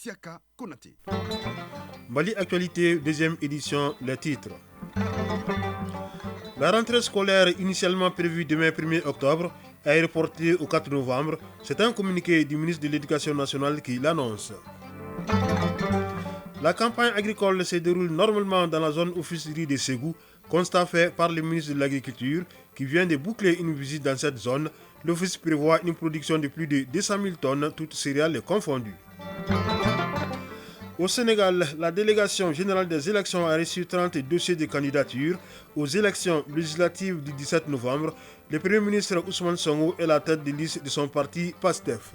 Siaka Konaté. Mali Actualité, deuxième édition, les titres. La rentrée scolaire initialement prévue demain 1er octobre est reportée au 4 novembre. C'est un communiqué du ministre de l'Éducation nationale qui l'annonce. La campagne agricole se déroule normalement dans la zone officierie de Ségou, constat fait par le ministre de l'Agriculture qui vient de boucler une visite dans cette zone. L'office prévoit une production de plus de 200 000 tonnes, toutes céréales confondues. Au Sénégal, la délégation générale des élections a reçu 30 dossiers de candidature aux élections législatives du 17 novembre. Le Premier ministre Ousmane Sonko est la tête de liste de son parti PASTEF.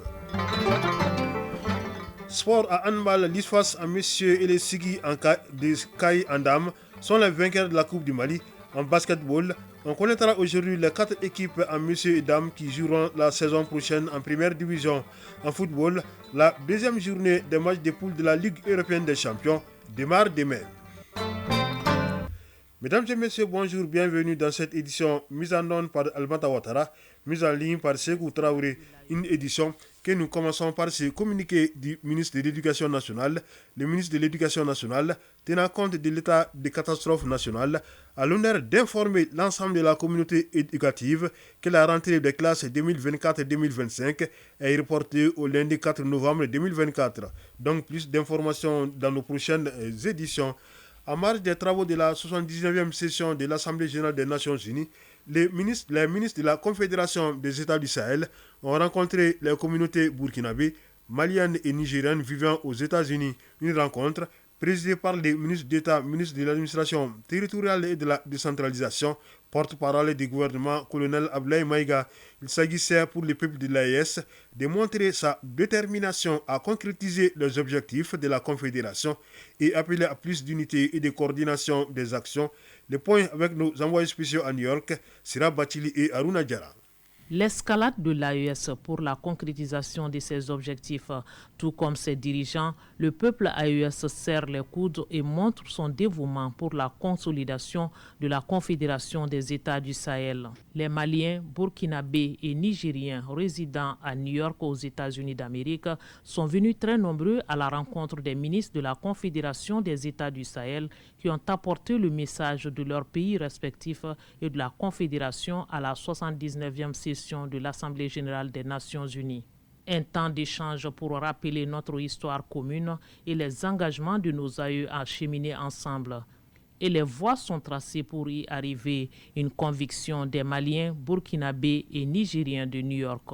Sport à handball, l'ISFAS en messieurs et les Sigui de Kai en dames sont les vainqueurs de la Coupe du Mali. En basketball, on connaîtra aujourd'hui les 4 équipes en messieurs et dames qui joueront la saison prochaine en première division. En football, la deuxième journée des matchs de poule de la Ligue européenne des champions démarre demain. Mesdames et messieurs, bonjour, bienvenue dans cette édition mise en onde par Almata Ouattara, mise en ligne par Ségou Traoré, une édition que nous commençons par ce communiqué du ministre de l'Éducation nationale. Le ministre de l'Éducation nationale, tenant compte de l'état de catastrophe nationale, a l'honneur d'informer l'ensemble de la communauté éducative que la rentrée des classes 2024-2025 est reportée au lundi 4 novembre 2024. Donc plus d'informations dans nos prochaines éditions. En marge des travaux de la 79e session de l'Assemblée générale des Nations unies, les ministres de la Confédération des États du Sahel ont rencontré les communautés burkinabées, maliennes et nigériennes vivant aux États-Unis. Une rencontre présidée par les ministres d'État, ministre de l'administration territoriale et de la décentralisation, porte-parole du gouvernement, colonel Ablaye Maïga. Il s'agissait pour le peuple de l'AES de montrer sa détermination à concrétiser les objectifs de la Confédération et appeler à plus d'unité et de coordination des actions. Les points avec nos envoyés spéciaux à New York, Sira Bachili et Aruna Diara. L'escalade de l'AES pour la concrétisation de ses objectifs, tout comme ses dirigeants, le peuple AES serre les coudes et montre son dévouement pour la consolidation de la Confédération des États du Sahel. Les Maliens, Burkinabés et Nigériens résidant à New York aux États-Unis d'Amérique sont venus très nombreux à la rencontre des ministres de la Confédération des États du Sahel qui ont apporté le message de leurs pays respectifs et de la Confédération à la 79e session de l'Assemblée générale des Nations unies. Un temps d'échange pour rappeler notre histoire commune et les engagements de nos aïeux à cheminer ensemble. Et les voies sont tracées pour y arriver, une conviction des Maliens, Burkinabés et Nigériens de New York.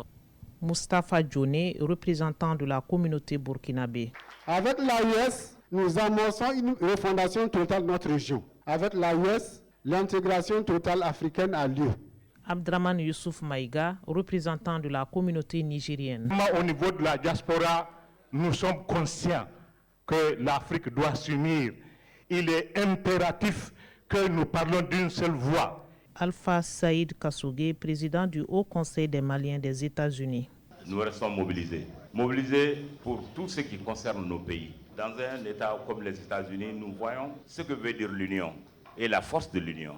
Moustapha Djoné, représentant de la communauté burkinabé. Avec l'AES, nous amorçons une refondation totale de notre région. Avec l'AES, l'intégration totale africaine a lieu. Abdraman Youssouf Maïga, représentant de la communauté nigérienne. Au niveau de la diaspora, nous sommes conscients que l'Afrique doit s'unir. Il est impératif que nous parlons d'une seule voix. Alpha Saïd Kassougué, président du Haut Conseil des Maliens des États-Unis. Nous restons mobilisés. Mobilisés pour tout ce qui concerne nos pays. Dans un État comme les États-Unis, nous voyons ce que veut dire l'union et la force de l'union.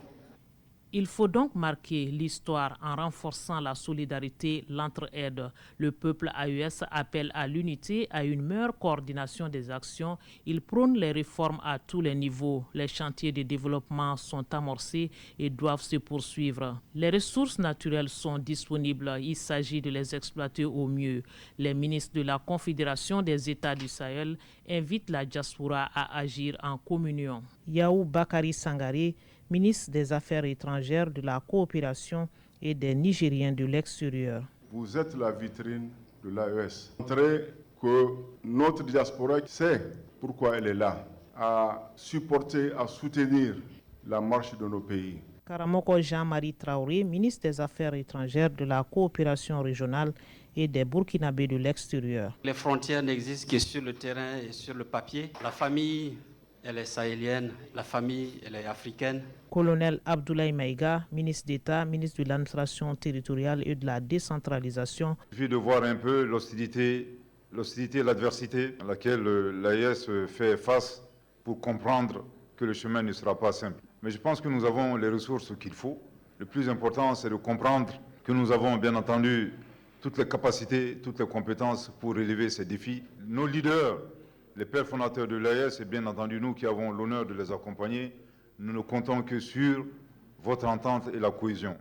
Il faut donc marquer l'histoire en renforçant la solidarité, l'entraide. Le peuple AES appelle à l'unité, à une meilleure coordination des actions. Il prône les réformes à tous les niveaux. Les chantiers de développement sont amorcés et doivent se poursuivre. Les ressources naturelles sont disponibles. Il s'agit de les exploiter au mieux. Les ministres de la Confédération des États du Sahel invitent la diaspora à agir en communion. Yaou Bakari Sangare, ministre des Affaires étrangères, de la coopération et des Nigériens de l'extérieur. Vous êtes la vitrine de l'AES. Montrez que notre diaspora sait pourquoi elle est là, à supporter, à soutenir la marche de nos pays. Karamoko Jean-Marie Traoré, ministre des Affaires étrangères, de la coopération régionale et des Burkinabés de l'extérieur. Les frontières n'existent que sur le terrain et sur le papier. La famille, elle est sahélienne, la famille, elle est africaine. Colonel Abdoulaye Maïga, ministre d'État, ministre de l'administration territoriale et de la décentralisation. Il suffit de voir un peu l'hostilité et l'adversité à laquelle l'AES fait face pour comprendre que le chemin ne sera pas simple. Mais je pense que nous avons les ressources qu'il faut. Le plus important, c'est de comprendre que nous avons bien entendu toutes les capacités, toutes les compétences pour relever ces défis. Nos leaders Les pères fondateurs de l'AES et bien entendu nous qui avons l'honneur de les accompagner, nous ne comptons que sur votre entente et la cohésion.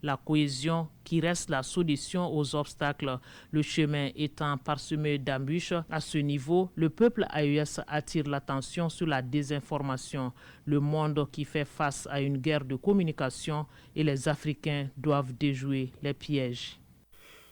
La cohésion qui reste la solution aux obstacles, le chemin étant parsemé d'embûches. À ce niveau, le peuple AES attire l'attention sur la désinformation, le monde qui fait face à une guerre de communication et les Africains doivent déjouer les pièges.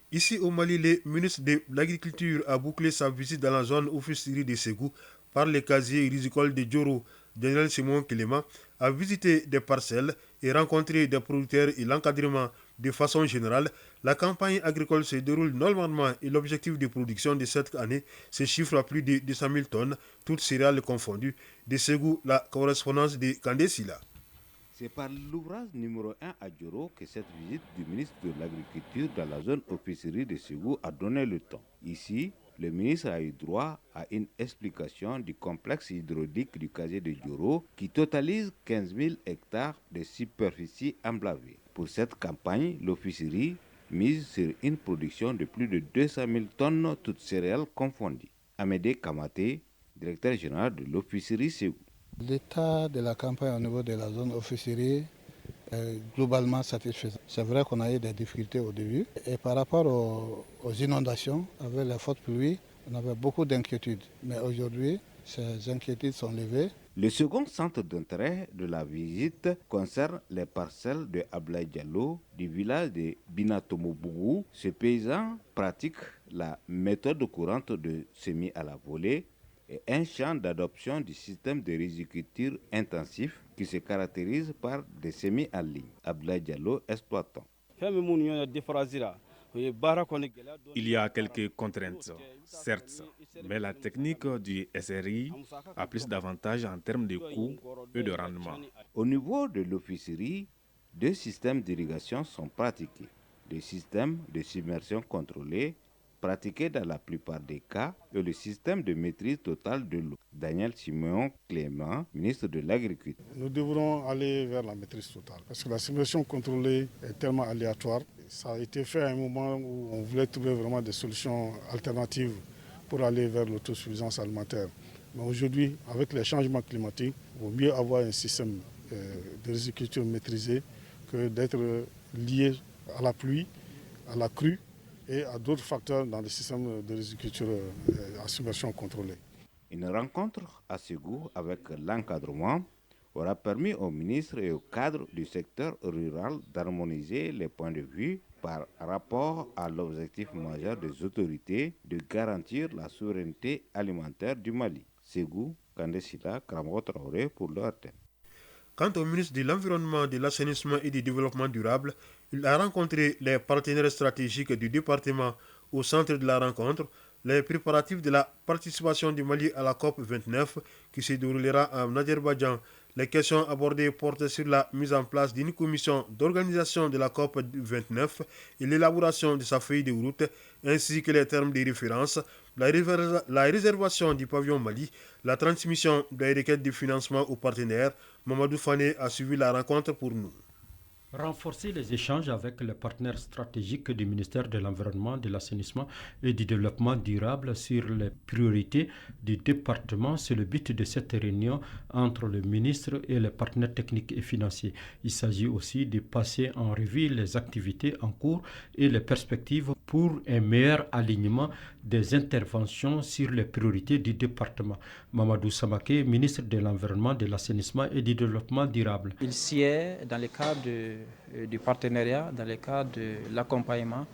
Ici au Mali, le ministre de l'Agriculture a bouclé sa visite dans la zone officierie de Ségou par le casier risicole de Djoro. General Simon Clément a visité des parcelles et rencontré des producteurs et l'encadrement. De façon générale, la campagne agricole se déroule normalement et l'objectif de production de cette année se chiffre à plus de 200 000 tonnes, toutes céréales confondues. De Ségou, la correspondance de Kandé Sila. C'est par l'ouvrage numéro 1 à Djoro que cette visite du ministre de l'Agriculture dans la zone officierie de Ségou a donné le temps. Ici, le ministre a eu droit à une explication du complexe hydraulique du casier de Djoro qui totalise 15 000 hectares de superficie emblavée. Pour cette campagne, l'officierie mise sur une production de plus de 200 000 tonnes, toutes céréales confondues. Amédée Kamaté, directeur général de l'officierie Ségou. L'état de la campagne au niveau de la zone officierie est globalement satisfaisant. C'est vrai qu'on a eu des difficultés au début. Et par rapport aux inondations, avec les fortes pluies, on avait beaucoup d'inquiétudes. Mais aujourd'hui, ces inquiétudes sont levées. Le second centre d'intérêt de la visite concerne les parcelles de Ablaye Diallo du village de Binatomobougou. Ce paysan pratique la méthode courante de semis à la volée et un champ d'adoption du système de riziculture intensif qui se caractérise par des semis en ligne. Ablaye Diallo, exploitant. Il y a quelques contraintes, certes, mais la technique du SRI a plus d'avantages en termes de coûts et de rendement. Au niveau de l'officierie, 2 systèmes d'irrigation sont pratiqués. Le système de submersion contrôlée, pratiqué dans la plupart des cas, et le système de maîtrise totale de l'eau. Daniel Simon Clément, ministre de l'Agriculture. Nous devrons aller vers la maîtrise totale parce que la submersion contrôlée est tellement aléatoire. Ça a été fait à un moment où on voulait trouver vraiment des solutions alternatives pour aller vers l'autosuffisance alimentaire. Mais aujourd'hui, avec les changements climatiques, il vaut mieux avoir un système de riziculture maîtrisé que d'être lié à la pluie, à la crue et à d'autres facteurs dans le système de riziculture à submersion contrôlée. Une rencontre à Ségou avec l'encadrement aura permis au ministre et au cadre du secteur rural d'harmoniser les points de vue par rapport à l'objectif majeur des autorités de garantir la souveraineté alimentaire du Mali. Ségou, Kandé Sila, Kramoko Traoré pour l'ORTN. Quant au ministre de l'Environnement, de l'Assainissement et du Développement durable, il a rencontré les partenaires stratégiques du département. Au centre de la rencontre, les préparatifs de la participation du Mali à la COP 29 qui se déroulera en Azerbaïdjan. Les questions abordées portent sur la mise en place d'une commission d'organisation de la COP 29 et l'élaboration de sa feuille de route, ainsi que les termes de référence, la réservation du pavillon Mali, la transmission des requêtes de financement aux partenaires. Mamadou Fane a suivi la rencontre pour nous. Renforcer les échanges avec les partenaires stratégiques du ministère de l'Environnement, de l'Assainissement et du Développement durable sur les priorités du département, c'est le but de cette réunion entre le ministre et les partenaires techniques et financiers. Il s'agit aussi de passer en revue les activités en cours et les perspectives pour un meilleur alignement des interventions sur les priorités du département. Mamadou Samaké, ministre de l'Environnement, de l'Assainissement et du Développement durable. Il sied dans le cadre du partenariat, dans le cadre de l'accompagnement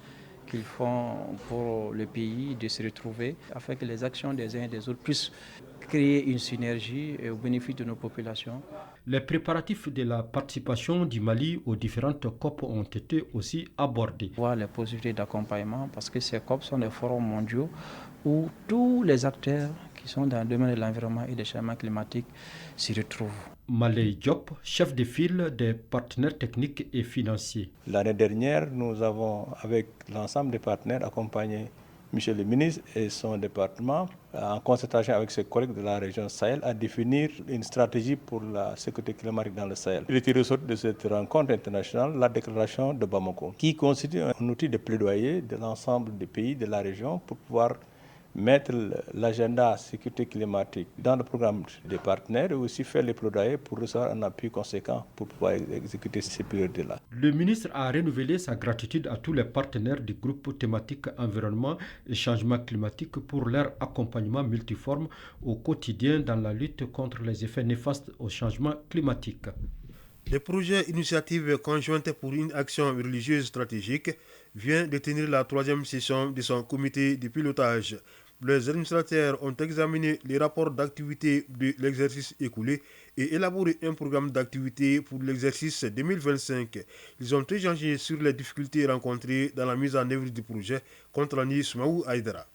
qu'ils font pour le pays de se retrouver afin que les actions des uns et des autres puissent créer une synergie au bénéfice de nos populations. Les préparatifs de la participation du Mali aux différentes COP ont été aussi abordés. Voir les possibilités d'accompagnement parce que ces COP sont des forums mondiaux où tous les acteurs qui sont dans le domaine de l'environnement et des changements climatiques s'y retrouvent. Malay Diop, chef de file des partenaires techniques et financiers. L'année dernière, nous avons, avec l'ensemble des partenaires, accompagné Michel le ministre et son département, en concertation avec ses collègues de la région Sahel, à définir une stratégie pour la sécurité climatique dans le Sahel. Il était ressorti de cette rencontre internationale la déclaration de Bamako, qui constitue un outil de plaidoyer de l'ensemble des pays de la région pour pouvoir mettre l'agenda sécurité climatique dans le programme des partenaires et aussi faire les plaidoyers pour recevoir un appui conséquent pour pouvoir exécuter ces priorités-là. Le ministre a renouvelé sa gratitude à tous les partenaires du groupe thématique environnement et changement climatique pour leur accompagnement multiforme au quotidien dans la lutte contre les effets néfastes au changement climatique. Le projet Initiative conjointe pour une action religieuse stratégique vient de tenir la 3e session de son comité de pilotage. Les administrateurs ont examiné les rapports d'activité de l'exercice écoulé et élaboré un programme d'activité pour l'exercice 2025. Ils ont échangé sur les difficultés rencontrées dans la mise en œuvre du projet, contre l'année Soumaou Aïdara.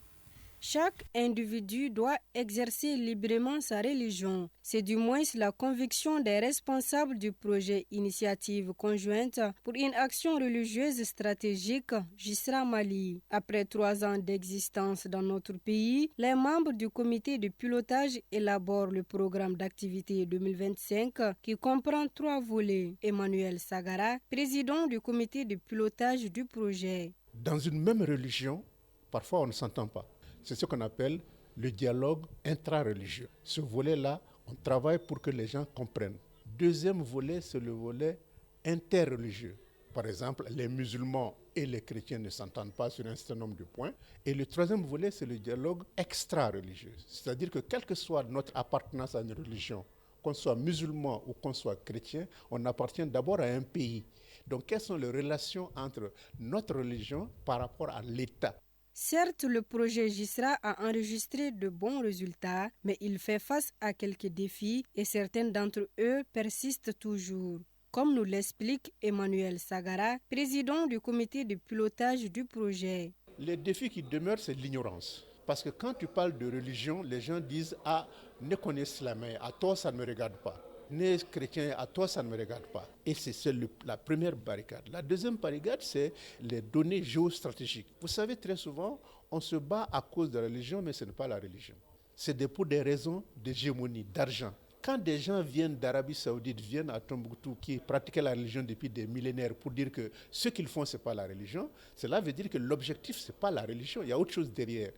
Chaque individu doit exercer librement sa religion. C'est du moins la conviction des responsables du projet Initiative conjointe pour une action religieuse stratégique Gisra Mali. Après 3 ans d'existence dans notre pays, les membres du comité de pilotage élaborent le programme d'activité 2025 qui comprend 3 volets. Emmanuel Sagara, président du comité de pilotage du projet. Dans une même religion, parfois on ne s'entend pas. C'est ce qu'on appelle le dialogue intra-religieux. Ce volet-là, on travaille pour que les gens comprennent. Deuxième volet, c'est le volet interreligieux. Par exemple, les musulmans et les chrétiens ne s'entendent pas sur un certain nombre de points. Et le troisième volet, c'est le dialogue extra-religieux. C'est-à-dire que quelle que soit notre appartenance à une religion, qu'on soit musulman ou qu'on soit chrétien, on appartient d'abord à un pays. Donc, quelles sont les relations entre notre religion par rapport à l'État ? Certes, le projet Gisra a enregistré de bons résultats, mais il fait face à quelques défis et certains d'entre eux persistent toujours. Comme nous l'explique Emmanuel Sagara, président du comité de pilotage du projet. Les défis qui demeurent, c'est l'ignorance. Parce que quand tu parles de religion, les gens disent « Ah, ne connais islamien, à toi ça ne me regarde pas. Né chrétien, à toi ça ne me regarde pas ». Et c'est la première barricade. La deuxième barricade, c'est les données géostratégiques. Vous savez, très souvent, on se bat à cause de la religion, mais ce n'est pas la religion. C'est pour des raisons d'hégémonie, d'argent. Quand des gens viennent d'Arabie Saoudite, viennent à Tombouctou, qui pratiquaient la religion depuis des millénaires, pour dire que ce qu'ils font, ce n'est pas la religion, cela veut dire que l'objectif, ce n'est pas la religion, il y a autre chose derrière.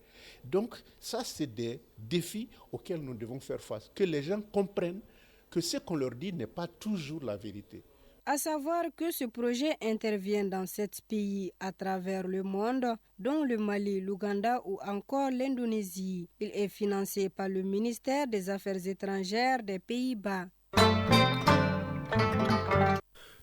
Donc, ça, c'est des défis auxquels nous devons faire face. Que les gens comprennent que ce qu'on leur dit n'est pas toujours la vérité. À savoir que ce projet intervient dans 7 pays à travers le monde, dont le Mali, l'Ouganda ou encore l'Indonésie. Il est financé par le ministère des Affaires étrangères des Pays-Bas.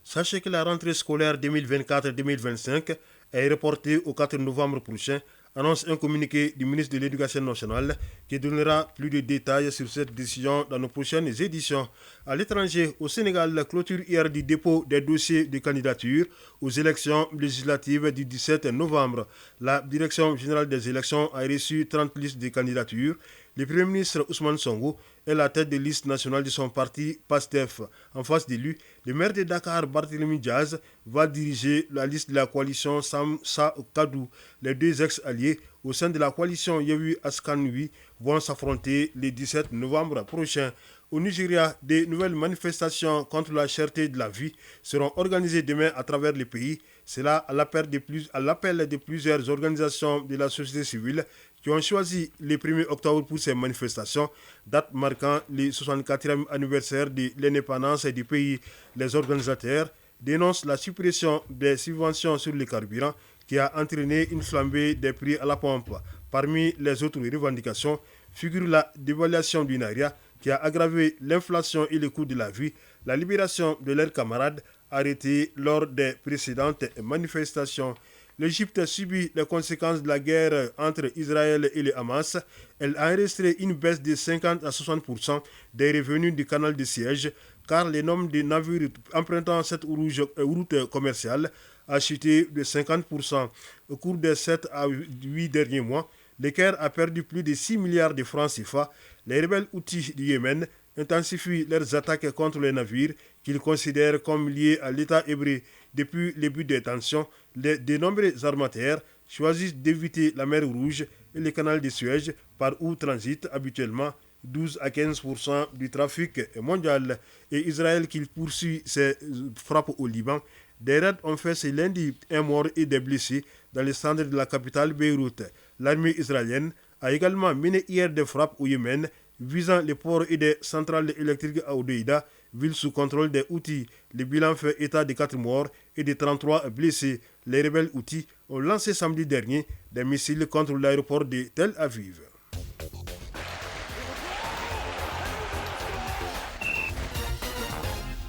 Sachez que la rentrée scolaire 2024-2025 est reportée au 4 novembre prochain, annonce un communiqué du ministre de l'Éducation nationale qui donnera plus de détails sur cette décision dans nos prochaines éditions. À l'étranger, au Sénégal, la clôture hier du dépôt des dossiers de candidature aux élections législatives du 17 novembre. La Direction générale des élections a reçu 30 listes de candidatures. Le Premier ministre Ousmane Sonko est la tête de liste nationale de son parti PASTEF. En face de lui, le maire de Dakar, Barthélémy Diaz, va diriger la liste de la coalition Samsa Kadou. Les 2 ex-alliés au sein de la coalition Yewi Askanui vont s'affronter le 17 novembre prochain. Au Nigeria, de nouvelles manifestations contre la cherté de la vie seront organisées demain à travers le pays. C'est là à l'appel de plusieurs organisations de la société civile qui ont choisi le 1er octobre pour ces manifestations, date marquant le 64e anniversaire de l'indépendance du pays. Les organisateurs dénoncent la suppression des subventions sur les carburants qui a entraîné une flambée des prix à la pompe. Parmi les autres revendications figure la dévaluation du naira qui a aggravé l'inflation et le coût de la vie, la libération de leurs camarades arrêtés lors des précédentes manifestations. L'Égypte subit les conséquences de la guerre entre Israël et le Hamas. Elle a enregistré une baisse de 50 à 60% des revenus du canal de Suez, car le nombre de navires empruntant cette route commerciale a chuté de 50%. Au cours des 7 à 8 derniers mois, le Caire a perdu plus de 6 milliards de francs CFA. Les rebelles Houthis du Yémen intensifient leurs attaques contre les navires qu'ils considèrent comme liés à l'État hébreu. Depuis le début des tensions, de nombreux armateurs choisissent d'éviter la mer Rouge et le canal de Suez, par où transitent habituellement 12 à 15% du trafic mondial. Et Israël, qui poursuit ses frappes au Liban, des raids ont fait ce lundi un mort et des blessés dans le centre de la capitale Beyrouth. L'armée israélienne a également mené hier des frappes au Yémen visant les ports et des centrales électriques à Odeida, ville sous contrôle des Houthis. Le bilan fait état de 4 morts et de 33 blessés. Les rebelles Houthis ont lancé samedi dernier des missiles contre l'aéroport de Tel Aviv.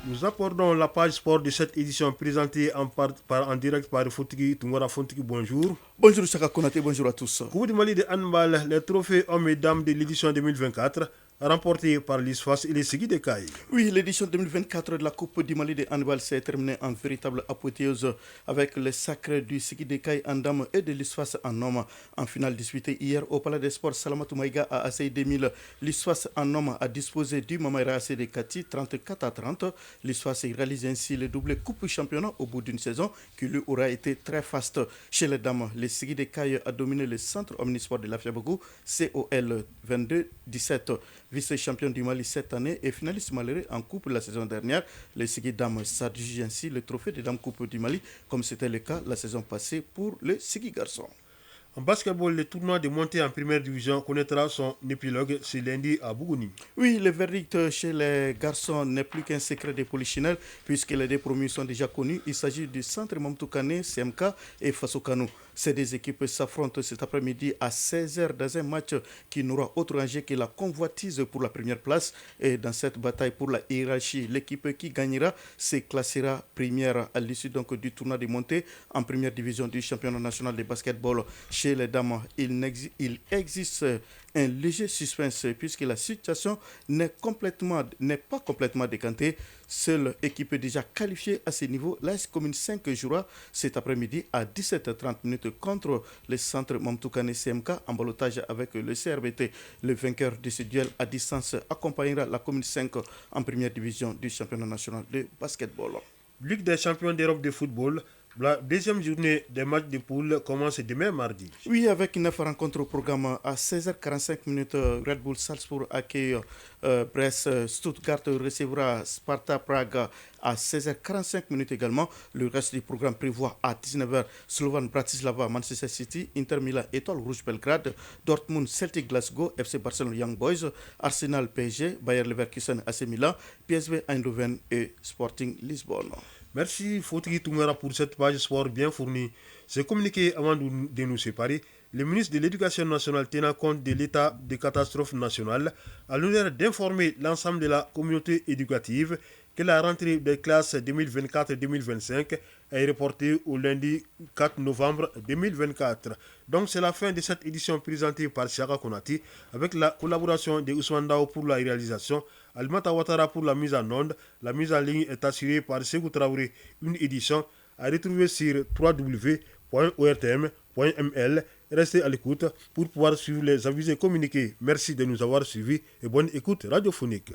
Nous abordons la page sport de cette édition présentée en direct par Fontiki Tungora. Fontiki, bonjour. Bonjour Chaka Konaté, bonjour à tous. Coupe du Mali de handball, les trophées hommes et dames de l'édition 2024 remportés par l'ISFAS et les Sigui de Caille. Oui, l'édition 2024 de la Coupe du Mali de handball s'est terminée en véritable apothéose avec le sacre du Sigui de Caille en dames et de l'ISFAS en hommes. En finale disputée hier au Palais des Sports Salamatou Maïga à Assaï 2000, l'ISFAS en hommes a disposé du Mamaïra AC de Kati 34-30. L'ISFAS réalise ainsi le doublé Coupe Championnat au bout d'une saison qui lui aura été très faste. Chez les dames, le Sigui de Caille a dominé le centre omnisport de la Fiabougou, COL 22-17. Vice-champion du Mali cette année et finaliste malheureux en Coupe la saison dernière, les Sigui Dames s'adjugent ainsi le trophée de Dames Coupe du Mali, comme c'était le cas la saison passée pour les Sigui Garçons. En basketball, le tournoi de montée en première division connaîtra son épilogue ce lundi à Bougouni. Oui, le verdict chez les garçons n'est plus qu'un secret de polichinelle puisque les deux promus sont déjà connus. Il s'agit du centre Mamtoukane, CMK et Fasokanou. Ces deux équipes s'affrontent cet après-midi à 16h dans un match qui n'aura autre enjeu que la convoitise pour la première place. Et dans cette bataille pour la hiérarchie, l'équipe qui gagnera se classera première à l'issue donc du tournoi de montée en première division du championnat national de basketball. Chez les dames, il existe un léger suspense puisque la situation n'est pas complètement décantée. Seule équipe déjà qualifiée à ce niveau, l'AS Commune 5 jouera cet après-midi à 17h30 contre le centre Mamtoukane CMK en ballottage avec le CRBT. Le vainqueur de ce duel à distance accompagnera la Commune 5 en première division du championnat national de basketball. Ligue des champions d'Europe de football. La deuxième journée des matchs de poule commence demain mardi. Oui, avec 9 rencontres au programme. À 16h45, Red Bull Salzbourg accueille Brest. Stuttgart recevra Sparta Prague à 16h45 également. Le reste du programme prévoit à 19h Slovan Bratislava, Manchester City, Inter Milan, Étoile Rouge Belgrade, Dortmund, Celtic Glasgow, FC Barcelone Young Boys, Arsenal PSG, Bayer Leverkusen AC Milan, PSV Eindhoven et Sporting Lisbonne. Merci Fontiki Tungara pour cette page sport bien fournie. C'est communiqué avant de nous séparer. Le ministre de l'Éducation nationale tenant compte de l'état de catastrophe nationale a l'honneur d'informer l'ensemble de la communauté éducative que la rentrée des classes 2024-2025 est reportée au lundi 4 novembre 2024. Donc c'est la fin de cette édition présentée par Chaka Konati avec la collaboration de Ousmane Dao pour la réalisation, Alimata Ouattara pour la mise en onde. La mise en ligne est assurée par Ségou Traoré. Une édition à retrouver sur www.ortm.ml. Restez à l'écoute pour pouvoir suivre les avis et communiquer. Merci de nous avoir suivis et bonne écoute radiophonique.